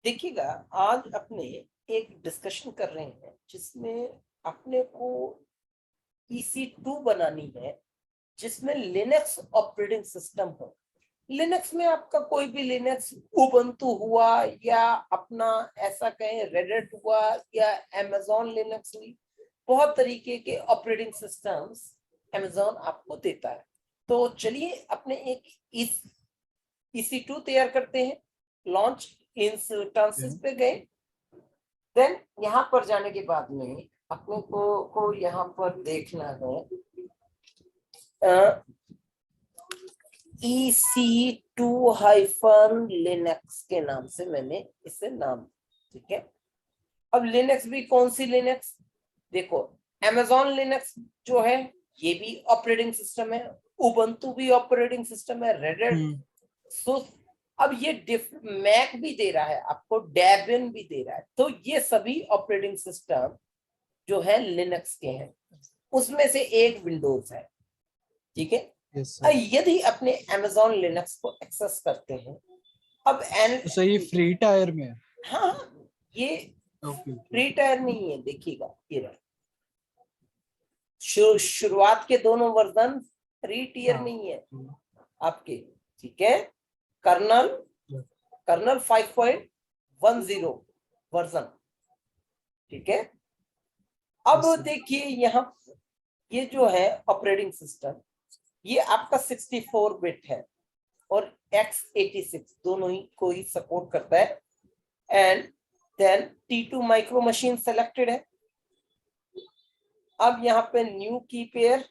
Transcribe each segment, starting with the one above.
देखिएगा, आज अपने एक डिस्कशन कर रहे हैं जिसमें अपने को EC2 बनानी है, जिसमें लिनक्स ऑपरेटिंग सिस्टम हो। लिनक्स में आपका कोई भी लिनक्स उबंटू हुआ या अपना ऐसा कहें रेडिट हुआ या amazon लिनक्स हुई, बहुत तरीके के ऑपरेटिंग सिस्टम्स amazon आपको देता है। तो चलिए अपने एक इस EC2 तैयार करते हैं। लॉन्च इंस्टेंसेस पे गए, देन यहाँ पर जाने के बाद में अपने को यहाँ पर देखना है EC2-Linux के नाम से मैंने इसे नाम, ठीक है। अब लिनक्स भी कौन सी लिनक्स, देखो amazon लिनक्स जो है ये भी ऑपरेटिंग सिस्टम है, उबंटू भी ऑपरेटिंग सिस्टम है, रेडिट, सो अब ये मैक भी दे रहा है आपको, डेबियन भी दे रहा है। तो ये सभी ऑपरेटिंग सिस्टम जो है लिनक्स के हैं, उसमें से एक विंडोज है, ठीक है। यदि अपने amazon लिनक्स को एक्सेस करते हैं, अब तो सही फ्री टायर में है? हाँ, ये फ्री टायर नहीं है, देखिएगा ये रहा। शुरुआत के दोनों वर्जन फ्री टियर नहीं है आपके, ठीक है। कर्नल 5.10 वर्जन, ठीक है। अब देखिए यहाँ ये जो है ऑपरेटिंग सिस्टम, ये आपका 64 बिट है और x86 दोनों ही को ही सपोर्ट करता है। And then T2 micro machine selected है। अब यहाँ पे न्यू की पेयर,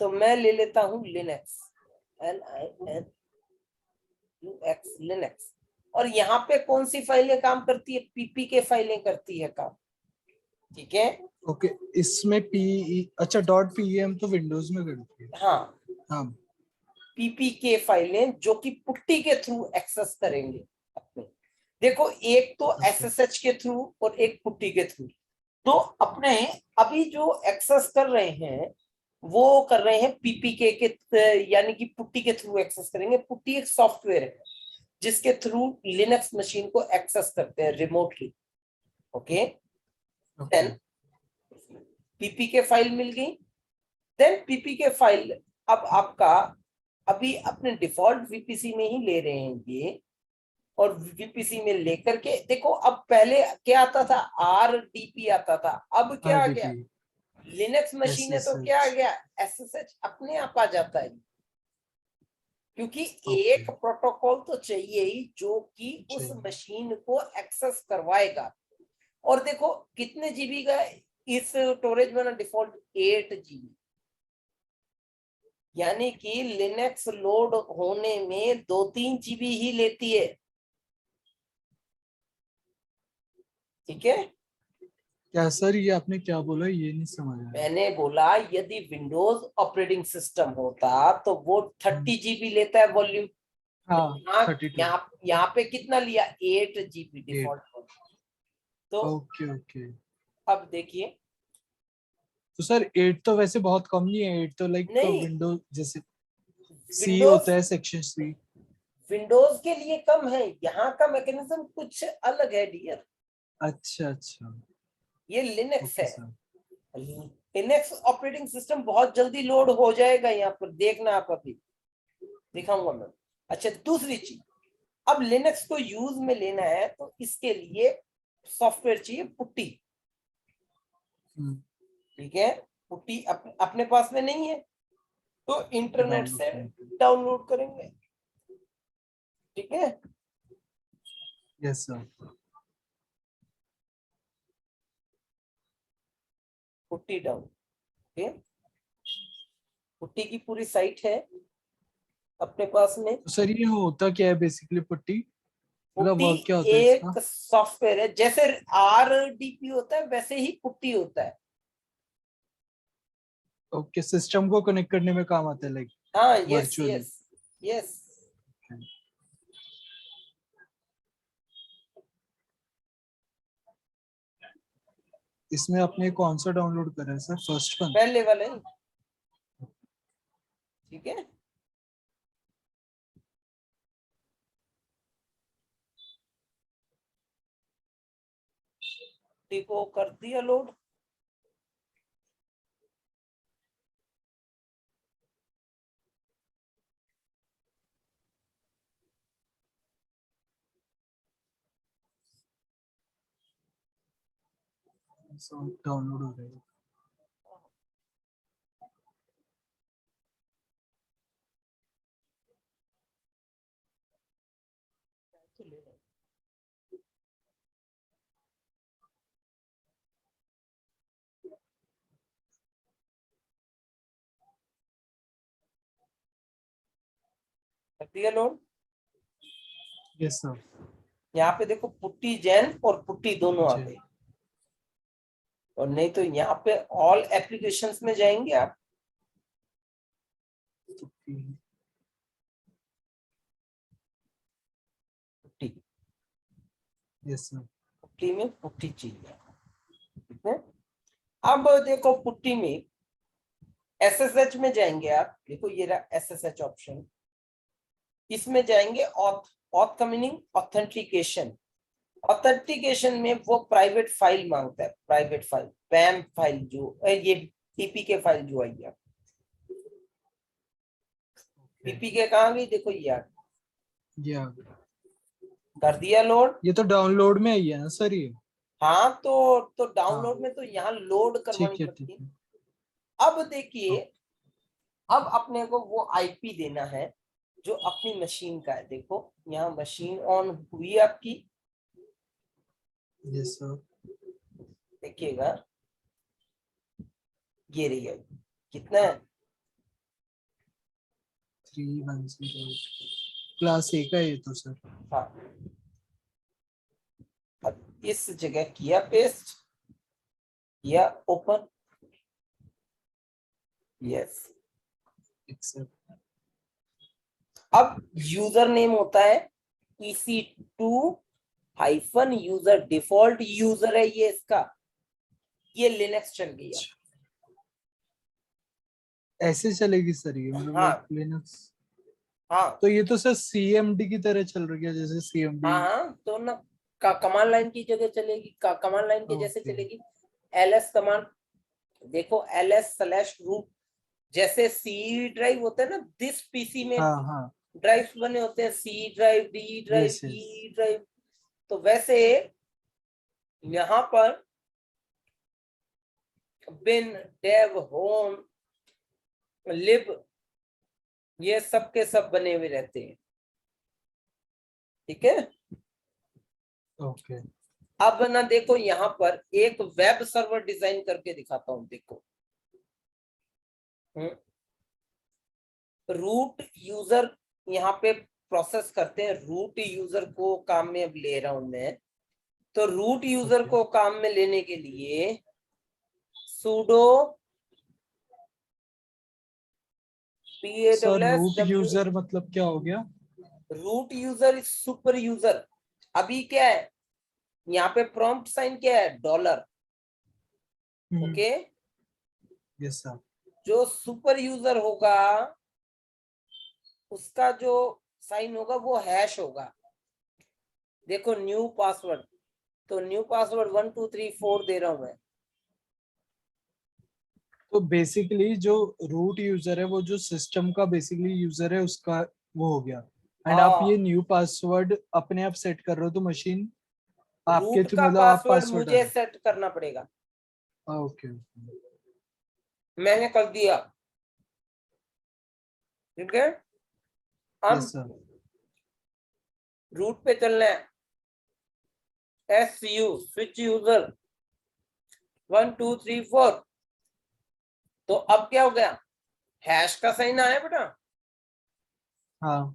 तो मैं ले लेता हूं लिनक्स, LINUX लिनक्स। और यहाँ पे कौन सी फाइलें काम करती है, PPK फाइलें करती है काम, ठीक है। ओके, इसमें अच्छा .pem तो विंडोज में करती है। हाँ, PPK फाइलें जो कि पुट्टी के थ्रू एक्सेस करेंगे अपने। देखो एक तो SSH के थ्रू और एक पुट्टी के थ्रू। तो अपने अभी जो एक्सेस कर रहे हैं वो कर रहे हैं PPK के, यानी कि पुट्टी के थ्रू एक्सेस करेंगे। पुट्टी एक सॉफ्टवेयर है जिसके थ्रू लिनक्स मशीन को एक्सेस करते हैं remotely, okay. Then PPK file मिल गई। देन PPK फाइल अब आपका अभी अपने डिफॉल्ट VPC में ही ले रहे हैं ये, और VPC में लेकर के देखो, अब पहले क्या आता था, RDP आता था, अब क्या आ गया, लिनक्स मशीन है तो क्या आ गया, SSH अपने आप आ जाता है। क्योंकि एक प्रोटोकॉल तो चाहिए ही जो कि उस मशीन को एक्सेस करवाएगा। और देखो कितने जीबी का इस स्टोरेज में ना, डिफॉल्ट 8 GB, यानी कि लिनक्स लोड होने में 2-3 GB ही लेती है, ठीक है। क्या सर, ये आपने क्या बोला, ये नहीं समझ आया। मैंने बोला यदि विंडोज ऑपरेटिंग सिस्टम होता तो वो 30 GB लेता है वॉल्यूम। हाँ, 32। यहाँ पे कितना लिया, 8 GB डिफॉल्ट। तो ओके। अब देखिए, तो सर 8 तो वैसे बहुत कम नहीं है, 8 तो लाइक नहीं, विंडोज जैसे सी विंडोज होता है, सेक्शन सी। विंडोज के लिए कम है, यहाँ का मैकेनिज्म कुछ अलग है डियर। अच्छा। ये लिनक्स ओके है, सर। लिनक्स ऑपरेटिंग सिस्टम बहुत जल्दी लोड हो जाएगा, यहाँ पर देखना आप, अभी दिखाऊंगा मैं। अच्छा, दूसरी चीज, अब लिनक्स को यूज में लेना है तो इसके लिए सॉफ्टवेयर चाहिए पुट्टी, ठीक है। पुट्टी अपने पास में नहीं है तो इंटरनेट से डाउनलोड करेंगे, ठीक है। Yes sir. पुट्टी डाउन, ठीक है। पुट्टी की पूरी साइट है अपने पास में। तो सर ये होता क्या है बेसिकली पुट्टी, मतलब पुट्टी वर्क क्या होता है एक इसका? सॉफ्टवेयर है, जैसे RDP होता है वैसे ही पुट्टी होता है। ओके, सिस्टम को कनेक्ट करने में काम आता है लाइक हाँ, यस वर्चुअली। Yes yes. इसमें आपने कौन सा डाउनलोड करा है सर, फर्स्ट वन? पहले वाले, ठीक है। पुट्टी को कर दिया लोड। डाउनलोड हो रहा है। कर दिया लोड। Yes sir. यहाँ पे देखो पुट्टी जैन और पुट्टी दोनों आ जी। गए, और नहीं तो यहाँ पे ऑल एप्लीकेशंस में जाएंगे आप, पुट्टी, यस सर। पुट्टी में पुट्टी चाहिए, ठीक है। अब देखो पुट्टी में एसएसएच में जाएंगे आप, देखो ये रहा एसएसएच ऑप्शन, इसमें जाएंगे ऑथ का मीनिंग ऑथेंटिकेशन। ऑथेंटिकेशन में वो प्राइवेट फाइल मांगता है, प्राइवेट फाइल पैम फाइल जो ये पीपीके फाइल जो आई है, पीपीके कहाँ गई, देखो ये कर दिया लोड। ये तो डाउनलोड में आई है ना सर ये? हाँ तो डाउनलोड में तो यहाँ लोड करवानी ठीक है पड़ती ठीक है। है। अब देखिए, अब अपने को वो आईपी देना है जो अपनी मशीन का है। देखो यहाँ मशीन ऑन हुई है आपकी, यस सर। देखिएगा ये रही है, कितना है 3108 क्लास ए का ये तो सर। हाँ, अब इस जगह किया पेस्ट, किया ओपन, यस। अब यूजर नेम होता है EC2 यूजर, डिफॉल्ट यूजर है ये इसका, ये लिनक्स चल गया। ऐसे चलेगी सर ये, मतलब हाँ लिनक्स? हाँ तो ये तो सर सीएमडी की तरह चल रही है, जैसे सीएमडी। हाँ हाँ, तो ना कमांड लाइन की जगह चलेगी, कमांड लाइन के जैसे ओके। चलेगी। ls कमांड, देखो ls/root, जैसे सी ड्राइव होता है ना, दिस पीसी में हाँ हाँ। ड्राइव्स बने होते हैं, C drive, D drive, yes yes. E drive, तो वैसे यहाँ पर बिन, डेव, होम, लिब, ये सब के सब बने हुए रहते हैं, ठीक है। ओके। अब ना देखो यहाँ पर एक वेब सर्वर डिजाइन करके दिखाता हूं, देखो रूट यूजर यहाँ पे प्रोसेस करते हैं, रूट यूजर को काम में अब ले रहा हूं मैं। तो रूट यूजर को काम में लेने के लिए sudo sir root paws user मतलब क्या हो गया? Root user is super user. अभी क्या है यहाँ पे प्रॉम्प्ट साइन क्या है, $, ओके। Yes sir. जो सुपर यूजर होगा उसका जो साइन होगा वो हैश होगा। देखो न्यू पासवर्ड, तो न्यू पासवर्ड 1234 दे रहा हूं मैं। तो बेसिकली जो रूट यूजर है, वो जो सिस्टम का बेसिकली यूजर है, उसका वो हो गया। एंड आप ये हाँ, न्यू पासवर्ड अपने आप सेट कर रहे हो, तो मशीन आपके रूट थ्रू, का मतलब आप पासवर्ड पासवर्ड मुझे सेट करना पड़ेगा, ओके। मैंने कर दिया, ठीक है। यस अब सर। रूट पे चलना है, SU स्विच यूजर 1234। तो अब क्या हो गया, हैश का साइन आया बेटा, हाँ,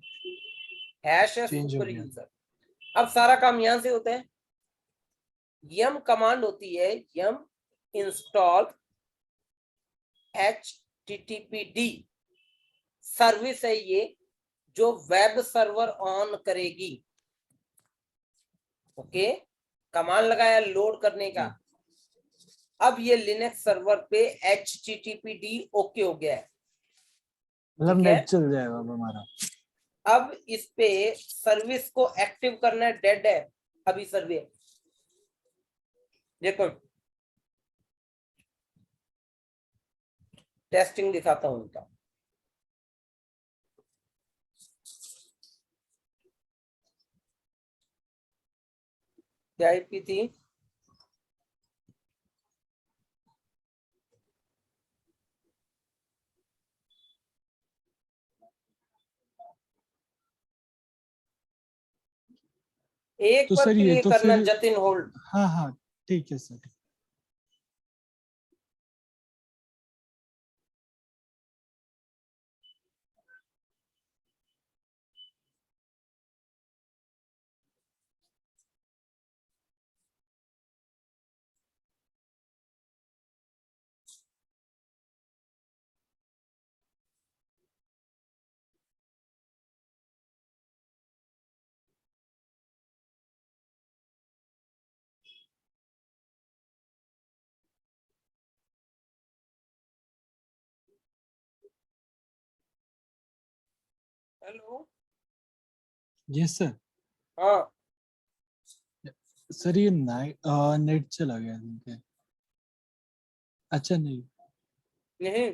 हैश है चेंज हो सुपर गया। यूजर। अब सारा काम यहां से होता है, यम कमांड होती है, यम इंस्टॉल HTTPD सर्विस है ये, जो वेब सर्वर ऑन करेगी, ओके। कमांड लगाया लोड करने का। अब ये लिनक्स सर्वर पे HTTPD ओके हो गया है, मतलब ठीक है। नेट चल जाएगा अब हमारा। अब इस पे सर्विस को एक्टिव करना है, डेड है अभी सर्विस, देखो टेस्टिंग दिखाता हूँ उनका। क्या आईपी थी? एक तो बार सर ये क्लिक तो करना फिर, जतिन होल्ड। हाँ हाँ ठीक है सर। हेलो। Yes sir. हाँ सर ये नेट चला गया इनके। अच्छा नहीं। नहीं,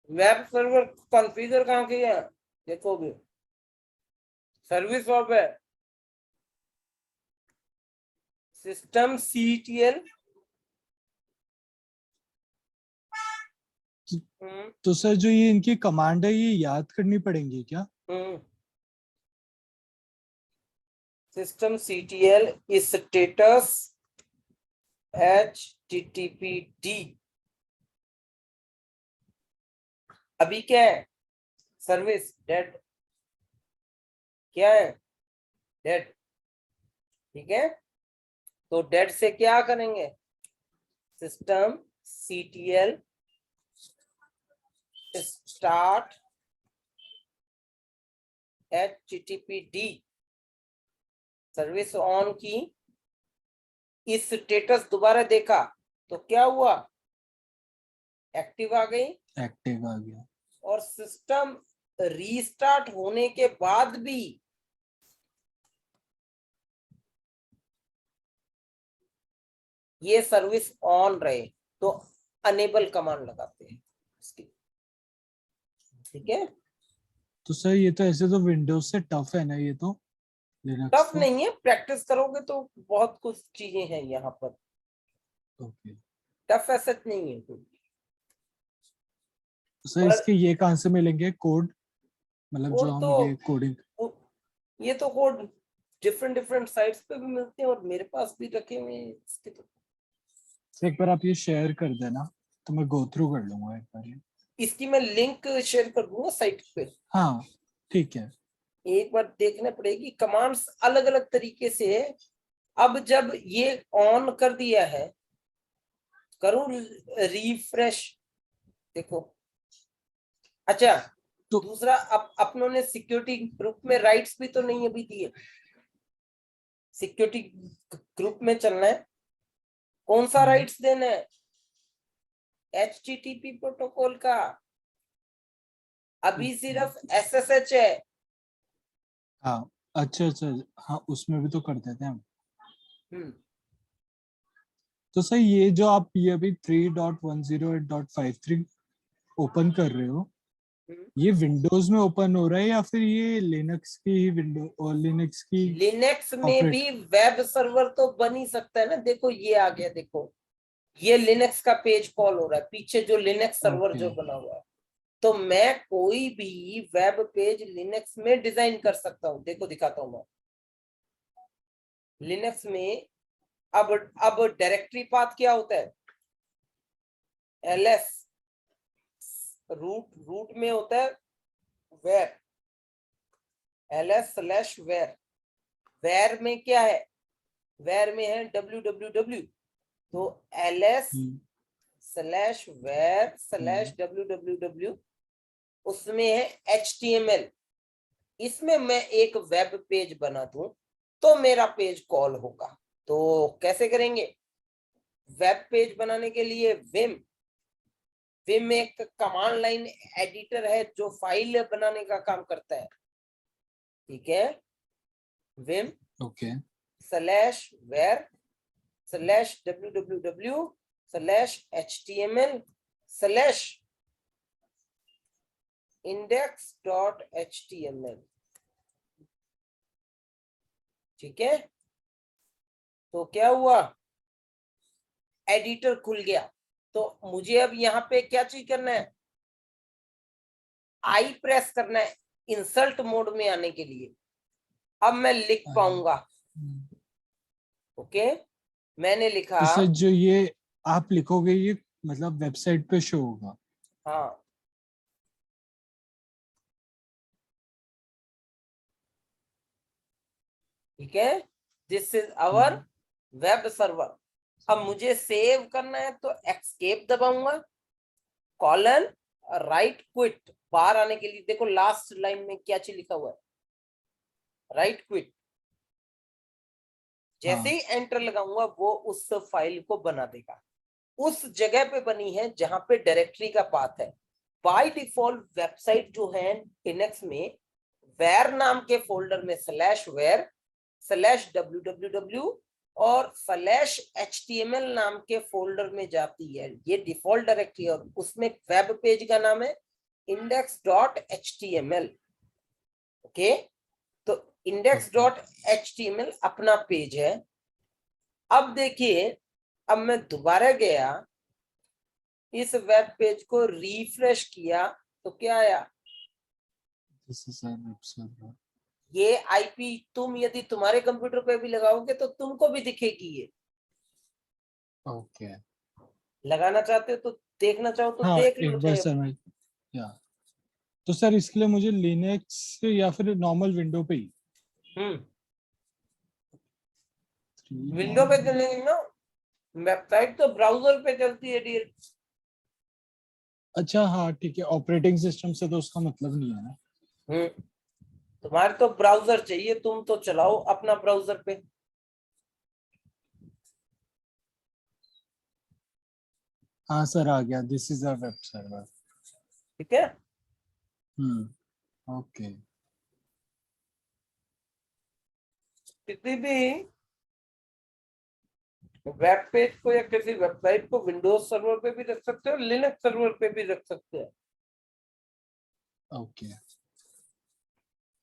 वेब सर्वर कॉन्फ़िगर कहाँ किया है? देखोगे सर्विस ऑफ है, सिस्टम CTL। तो सर जो ये इनकी कमांड है ये याद करनी पड़ेंगी क्या? सिस्टम CTL इस स्टेटस HTTPD। अभी क्या है? Service dead. क्या है? डेड। ठीक है, तो डेड से क्या करेंगे? System CTL start HTTPD service on की। इस स्टेटस दोबारा देखा तो क्या हुआ? एक्टिव आ गई। एक्टिव आ गया। और सिस्टम रीस्टार्ट होने के बाद भी ये सर्विस ऑन रहे तो अनेबल कमांड लगाते हैं इसकी। ठीक है, तो सर ये तो ऐसे तो विंडोज से टफ है ना ये तो, लिनक्स टफ तो। नहीं है, प्रैक्टिस करोगे तो बहुत कुछ चीजें हैं यहाँ पर। ओके। टफ ऐसा नहीं है कोई। तो सर पर इसके ये कहाँ से मिलेंगे कोड, मतलब जो कोड हम तो ये कोडिंग। ये तो कोड डिफरेंट डिफरेंट साइट्स पे भी मिलते हैं और मेरे पास भी रखे हुए हैं इसके। तो एक बार आप ये शेयर कर देना तो मैं गो थ्रू कर लूंगा एक बार ये। इसकी मैं लिंक शेयर कर दूंगा साइट पे। हाँ ठीक है। एक बार देखना पड़ेगी, कमांड्स अलग अलग तरीके से है। अब जब ये ऑन कर दिया है, करूं रिफ्रेश, देखो। अच्छा, तो दूसरा अपनों ने सिक्योरिटी ग्रुप में राइट्स भी तो नहीं अभी दिए। सिक्योरिटी ग्रुप में चलना है, कौन सा राइट्स देना है? HTTP प्रोटोकॉल का। अभी सिर्फ SSH है। हाँ अच्छा अच्छा। हाँ उसमें भी तो कर देते हैं हम। हम्म तो सर ये जो आप ये अभी 3.108.53 ओपन कर रहे हो, हम्म। ये विंडोज में ओपन हो रहा है या फिर ये लिनक्स की ही विंडो और लिनक्स की लिनक्स में ऑपरेट? भी वेब सर्वर तो बन ही सकता है ना। देखो ये आ गया, देखो ये लिनक्स का पेज कॉल हो रहा है, पीछे जो लिनक्स सर्वर ओके। जो बना हुआ है। तो मैं कोई भी वेब पेज लिनक्स में डिजाइन कर सकता हूं। देखो दिखाता हूं मैं लिनक्स में। अब डायरेक्टरी पाथ क्या होता है? LS रूट में होता है वेर, LS/वेर। वेर में क्या है? वेर में है www। तो LS/वेर/www उसमें है HTML। इसमें मैं एक वेब पेज बना दूं तो मेरा पेज कॉल होगा। तो कैसे करेंगे? वेब पेज बनाने के लिए विम एक कमांड लाइन एडिटर है जो फाइल बनाने का काम करता है। ठीक है, विम ओके। /Where www/index.html। ठीक है, तो क्या हुआ, एडिटर खुल गया। तो मुझे अब यहाँ पे क्या चीज करना है, आई प्रेस करना है इंसर्ट मोड में आने के लिए। अब मैं लिख पाऊंगा। ओके, मैंने लिखा। तो सर जो ये आप लिखोगे ये मतलब वेबसाइट पे शो होगा? हाँ, ठीक है, this is our web server. अब मुझे सेव करना है तो एस्केप दबाऊंगा, कॉलन, राइट क्विट, बाहर आने के लिए। देखो लास्ट लाइन में क्या चीज लिखा हुआ है, राइट क्विट। जैसे ही एंटर लगाऊंगा वो उस फाइल को बना देगा। उस जगह पे बनी है जहां पे डायरेक्टरी का पाथ है। बाय डिफॉल्ट वेबसाइट जो है लिनक्स में वेर नाम के फोल्डर में /var /www और /html नाम के फोल्डर में जाती है। ये डिफॉल्ट डायरेक्टरी है और उसमें वेब पेज का नाम है index.html। ओके, तो index.html अपना पेज है। अब देखिए, अब मैं दोबारा गया, इस वेब पेज को रिफ्रेश किया तो क्या आया, ये आईपी तुम यदि तुम्हारे कंप्यूटर पे भी लगाओगे तो तुमको भी दिखेगी ये। ओके, लगाना चाहते हो तो, देखना चाहो तो हाँ देख लो एक बार चाहे। सर मैं या तो सर इसके लिए मुझे लिनक्स या फिर नॉर्मल विंडो पे ही? विंडो पे चलेगी ना, वेबसाइट तो ब्राउजर पे चलती है डियर। अच्छा हाँ ठीक है, ऑपरेटिंग सिस्टम से तो उसका मतलब नहीं है ना। तुम्हारे तो ब्राउजर चाहिए, तुम तो चलाओ अपना ब्राउजर पे। हाँ सर आ गया, this is a web server. ठीक है, ओके। किसी भी वेब पेज को या किसी वेबसाइट को विंडोज सर्वर पे भी रख सकते हो, लिनक्स सर्वर पे भी रख सकते हो। ओके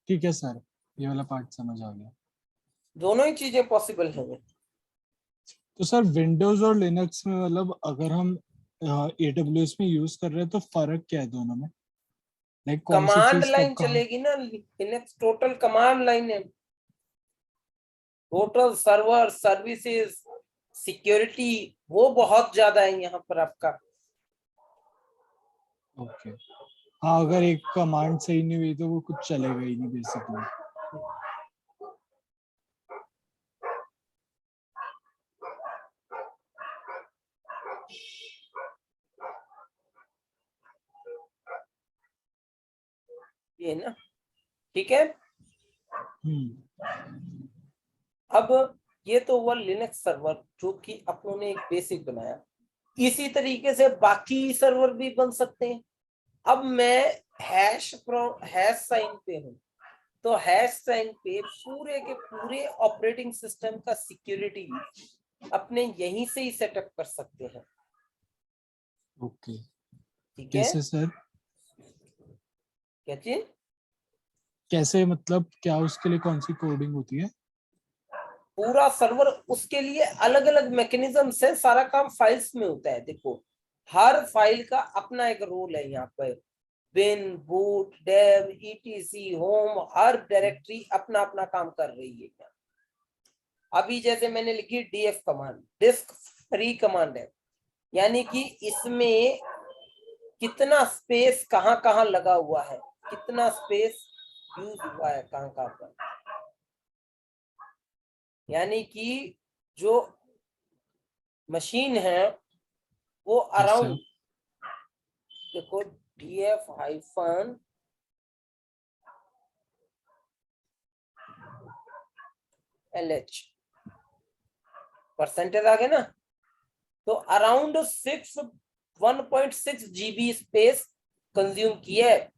ठीक है सर, ये वाला पार्ट समझ आ गया। दोनों ही चीजें पॉसिबल है। तो सर विंडोज और लिनक्स में मतलब अगर हम AWS में यूज कर रहे हैं तो फर्क क्या है दोनों में? लाइक कौन सी कमांड चीज कब लाइन कहाँ? चलेगी ना, लिनक्स टोटल कमांड लाइन है। टोटल सर्वर सर्विसेज सिक्योरिटी वो बहुत ज्यादा है यहाँ पर आपका। ओके, हाँ अगर एक कमांड सही नहीं हुई तो वो कुछ चलेगा ही नहीं बेसिकली। ये ना, ठीक है। अब ये तो हुआ लिनक्स सर्वर जो कि अपनों ने एक बेसिक बनाया। इसी तरीके से बाकी सर्वर भी बन सकते हैं। अब मैं हैश साइन पे हूं, तो हैश साइन पे पूरे के पूरे ऑपरेटिंग सिस्टम का सिक्योरिटी अपने यहीं से ही सेटअप कर सकते हैं। ओके, ठीक है, कैसे सर? क्या चीज, कैसे मतलब क्या उसके लिए कौन सी कोडिंग होती है? पूरा सर्वर उसके लिए अलग अलग मैकेनिज्म से, सारा काम फाइल्स में होता है। देखो हर फाइल का अपना एक रोल है यहाँ पर, बिन, बूट, डेव, etc, होम, हर डायरेक्टरी अपना अपना काम कर रही है। अभी जैसे मैंने लिखी df command, disk free command है, यानी कि इसमें कितना स्पेस कहाँ कहाँ लगा हुआ है, कितना स्पेस यूज हुआ है कहाँ कहाँ पर, यानी कि जो मशीन है वो अराउंड, देखो df हाइफन LH परसेंटेज आ गया ना, तो अराउंड 1.6 GB स्पेस कंज्यूम किया है,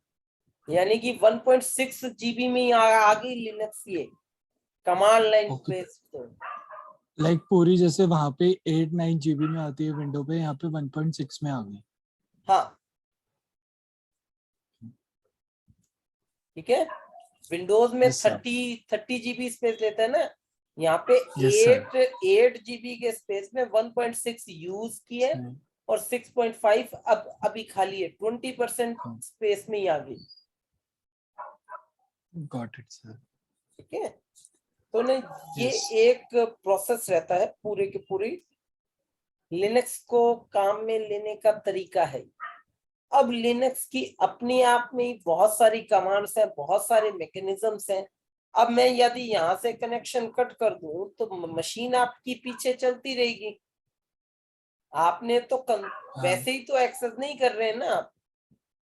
यानी कि 1.6 GB में आ गई लिनक्स ये command line okay, space. Like पूरी जैसे वहां पे 8-9 GB में आती है विंडो पे, यहाँ पे 1.6 में आ गई। हाँ ठीक है, विंडोज में यस सर। 30 GB स्पेस लेता है ना, यहाँ पे यस सर। 8 GB के स्पेस में 1.6 यूज किए और 6.5 अब अभी खाली है, 20% स्पेस में ही आ गई। Got it sir. ठीक है, तो नहीं ये यस। एक प्रोसेस रहता है पूरे के पूरी लिनक्स को काम में लेने का तरीका है। अब लिनक्स की अपने आप में ही बहुत सारी कमांड्स हैं, बहुत सारे मैकेनिज्म्स हैं। अब मैं यदि यहाँ से कनेक्शन कट कर दूं तो मशीन आपकी पीछे चलती रहेगी, आपने तो वैसे ही तो एक्सेस नहीं कर रहे हैं ना आप।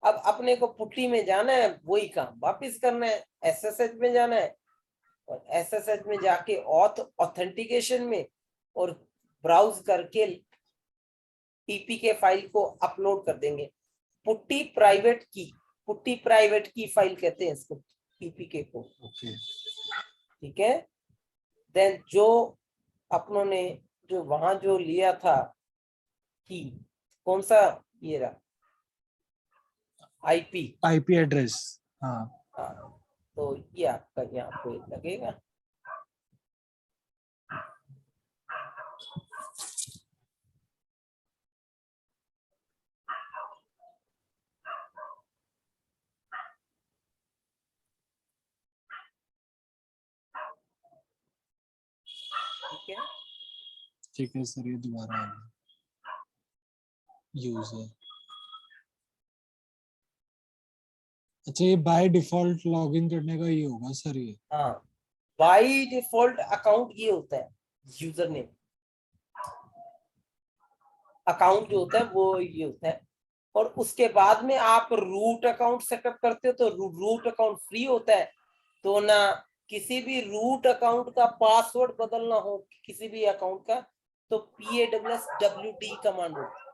अब अपने को पुट्टी में जाना है, वही काम वापस करना है, एसएसएच में जाना है और एसएसएच में जाके ऑथेंटिकेशन में और ब्राउज करके टीपीके फाइल को अपलोड कर देंगे। पुट्टी प्राइवेट की फाइल कहते हैं इसको, टीपीके को। ओके। ठीक है, देन जो अपनों ने जो वहां जो लिया था की, कौन सा ये रहा, आईपी एड्रेस। हाँ। हाँ, तो ये आपका यहाँ पे लगेगा। ठीक है, ठीक है सर, ये दोबारा आ गया। यूजर, अच्छा ये बाय डिफॉल्ट लॉगिन करने का ये होगा सर ये। हाँ बाई डिफॉल्ट अकाउंट ये होता है, यूजर नेम अकाउंट जो होता है वो ये होता है। और उसके बाद में आप रूट अकाउंट सेटअप करते हो तो रूट अकाउंट फ्री होता है, तो ना किसी भी रूट अकाउंट का पासवर्ड बदलना हो किसी भी अकाउंट का, तो PAWSWD कमांड होती है।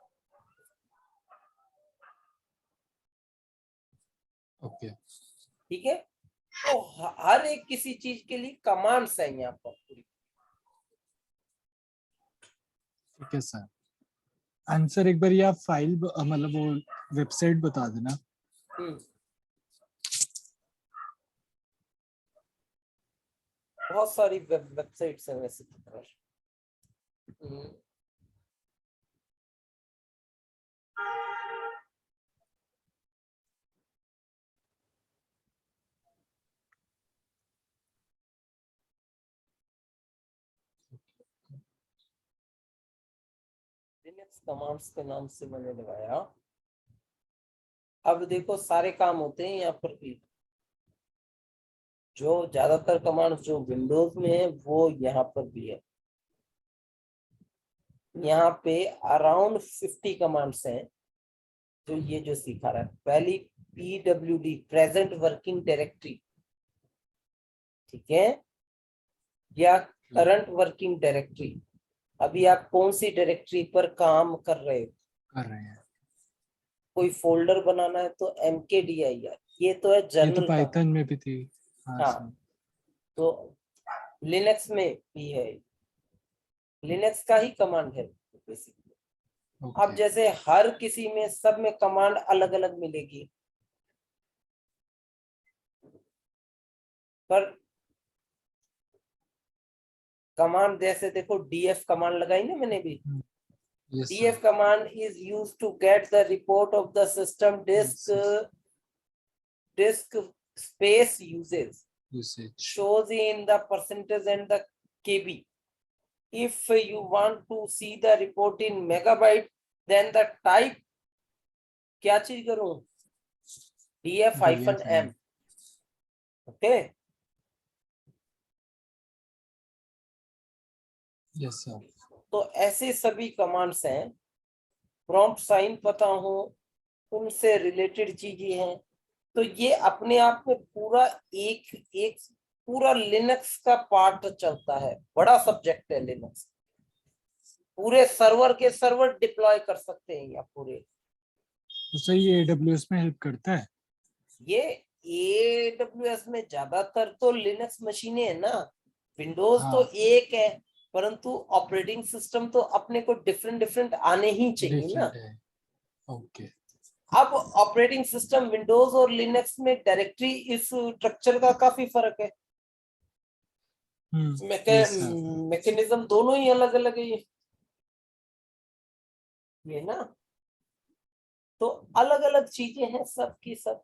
ओके। ठीक है, तो हर एक किसी चीज के लिए कमांड्स है यहाँ पर पूरी। ठीक है सर। आंसर एक बार ये आप फाइल मतलब वो वेबसाइट बता देना। बहुत सारी वेबसाइट्स हैं वैसे तो। लिनक्स कमांड्स के नाम से मैंने लगाया। अब देखो सारे काम होते हैं यहाँ पर भी, जो ज्यादातर कमांड्स जो विंडोज में है वो यहाँ पर भी है। यहाँ पे अराउंड 50 कमांड्स हैं जो ये जो सिखा रहा है। पहली PWD प्रेजेंट वर्किंग डायरेक्टरी, ठीक है, या करंट वर्किंग डायरेक्टरी। अभी आप कौन सी डायरेक्टरी पर काम कर रहे हो, कर रहे हैं। कोई फोल्डर बनाना है तो MKDIR, ये तो है ये तो जनरल काम। पाइथन में भी थी। हाँ हाँ, सर। तो लिनक्स में भी है, लिनक्स का ही कमांड है बेसिकली। अब ओके। जैसे हर किसी में सब में कमांड अलग अलग मिलेगी, पर कमांड जैसे देखो DF कमांड लगाई ना मैंने भी। Yes DF sir. command is used to get the report of the system disk space usage, usage. shows in the percentage and the KB. If you want to see the report in megabyte, then the type क्या चीज करूं, DF-M. Okay, yes sir. तो ऐसे सभी commands हैं। Prompt sign पता हो, उनसे रिलेटेड चीजें हैं। तो ये अपने आप में पूरा एक एक पूरा लिनक्स का पार्ट चलता है, बड़ा सब्जेक्ट है लिनक्स। पूरे सर्वर के सर्वर डिप्लॉय कर सकते हैं या पूरे। तो सर ये AWS में हेल्प करता है? ये AWS में ज्यादातर तो लिनक्स मशीनें है ना, विंडोज तो हाँ। एक है, परंतु ऑपरेटिंग सिस्टम तो अपने को डिफरेंट डिफरेंट आने ही चाहिए ना। डिफरेंट है। ओके अब ऑपरेटिंग सिस्टम विंडोज और लिनक्स में डायरेक्टरी इस स्ट्रक्चर का काफी फर्क है। यस सर मैकेनिज्म दोनों ही अलग अलग है ये ना, तो अलग अलग चीजें हैं सब की सब।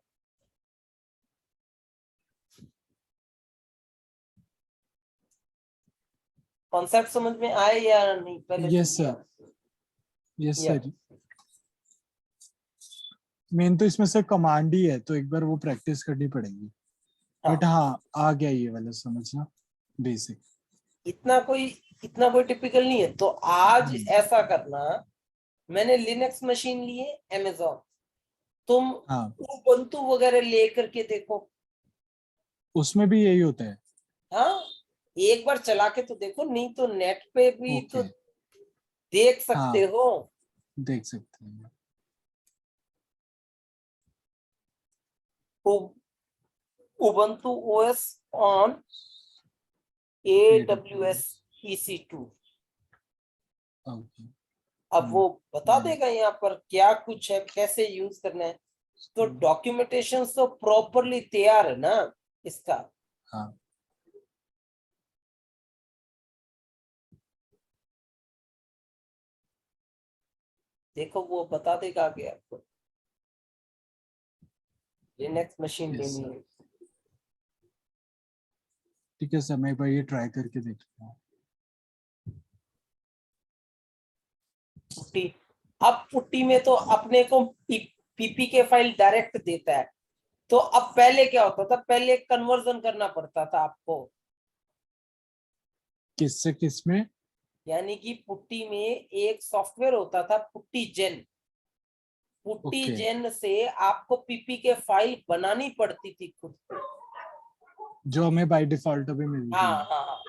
कॉन्सेप्ट समझ में आए या नहीं पहले यस से? सर यस या सर। मेन तो इसमें से कमांड ही है, तो एक बार वो प्रैक्टिस करनी पड़ेगी। बट हाँ, हाँ आ गया ये वाला समझना, बेसिक। इतना कोई टिपिकल नहीं है। तो आज ऐसा करना, मैंने लिनक्स मशीन ली है अमेजोन, तुम हाँ उबंटू वगैरह लेकर के देखो। उसमें भी यही होता है। हाँ, एक बार चला के तो देखो, नहीं तो नेट पे भी तो ओके देख सकते हाँ हो। देख सकते हैं। Ubuntu OS on AWS AWS EC2। Okay अब वो बता देगा यहाँ पर क्या कुछ है, कैसे यूज करना है। तो डॉक्यूमेंटेशन तो प्रॉपरली तैयार है ना इसका। हाँ देखो वो बता देगा आगे आपको, लिनक्स मशीन यस लेनी सर। है। ठीक है सर, मैं एक बार ये ट्राई करके देखता हूँ। पुट्टी, अब पुट्टी में तो अपने को पीपी के फाइल डायरेक्ट देता है। तो अब पहले क्या होता था, पहले कन्वर्जन करना पड़ता था आपको। किससे किस में? यानी कि पुट्टी में एक सॉफ्टवेयर होता था पुट्टी जेन। पुट्टी ओके जेन से आपको पीपी के फाइल बनानी पड़ती थी खुद। जो हमें बाय डिफॉल्ट अभी मिल हाँ रही है। हाँ हाँ,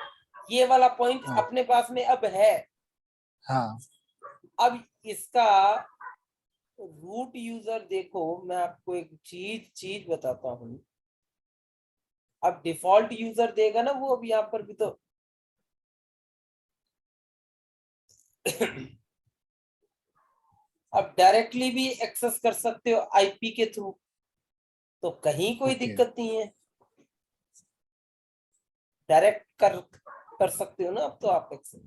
ये वाला पॉइंट हाँ अपने पास में अब है। हाँ अब इसका रूट यूजर देखो, मैं आपको एक चीज बताता हूँ। अब डिफॉल्ट यूजर देगा ना वो, अब यहाँ पर भी तो अब डायरेक्टली भी एक्सेस कर सकते हो आईपी के थ्रू, तो कहीं कोई ओके दिक्कत नहीं है। डायरेक्ट कर सकते हो ना अब तो आप एक्सेस।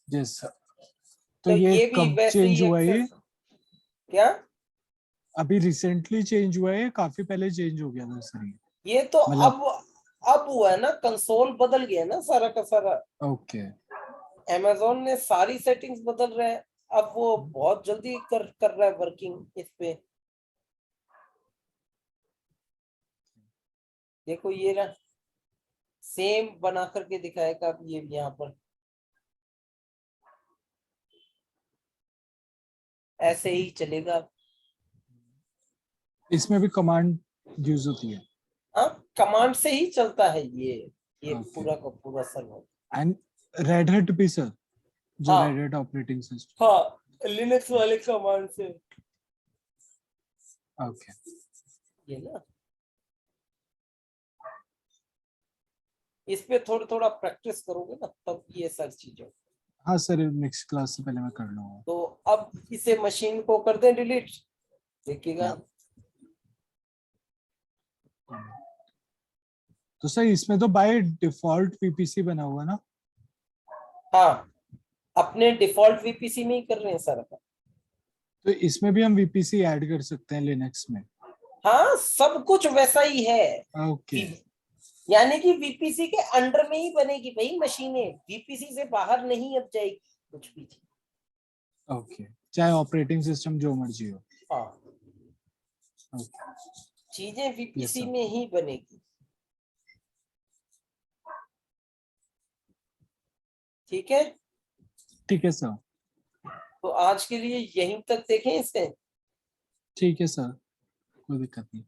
Yes sir. तो तो ये ये भी कब वैसे चेंज ही हुआ है ये? एक्सेस। क्या? अभी रिसेंटली चेंज हुआ है, काफी पहले चेंज हो गया था सर ये? ये तो मतलब अब हुआ है ना, कंसोल बदल गया ना सारा का सारा। ओके अमेजोन ने सारी सेटिंग्स बदल रहे हैं। अब वो बहुत जल्दी कर रहा है वर्किंग इस पे। देखो ये ना, सेम बना करके दिखाएगा अब ये यहाँ पर, ऐसे ही चलेगा। इसमें भी कमांड यूज होती है? हाँ, कमांड से ही चलता है ये ओके पूरा का पूरा सर्वर। एंड रेड हैट भी सर, जो रेड हाँ हैट ऑपरेटिंग सिस्टम? हाँ, लिनक्स वाले कमांड से। ओके ये ना, इस पे थोड़ा थोड़ा प्रैक्टिस करोगे ना तब ये सारी चीजें। हाँ सर, नेक्स्ट क्लास से पहले मैं कर लूंगा। तो अब इसे मशीन को कर दें डिलीट, देखिएगा। या तो सर इसमें तो बाय डिफॉल्ट वीपीसी बना हुआ ना? हाँ, अपने डिफॉल्ट वीपीसी में ही कर रहे हैं सारा का। तो इसमें भी हम वीपीसी ऐड कर सकते हैं लिनक्स में? हाँ, सब कुछ वैसा ही है। ओके यानी कि वीपीसी के अंडर में ही बनेगी भाई मशीनें, वीपीसी से बाहर नहीं अब जाएगी कुछ भी। ओके, चाहे ऑपरेटिंग सिस्टम जो मर्जी हो। हाँ, ओके चीजें यस वीपीसी सर। में ही बनेगी। ठीक है, ठीक है सर। तो आज के लिए यहीं तक देखें इसे। ठीक है सर, कोई दिक्कत नहीं।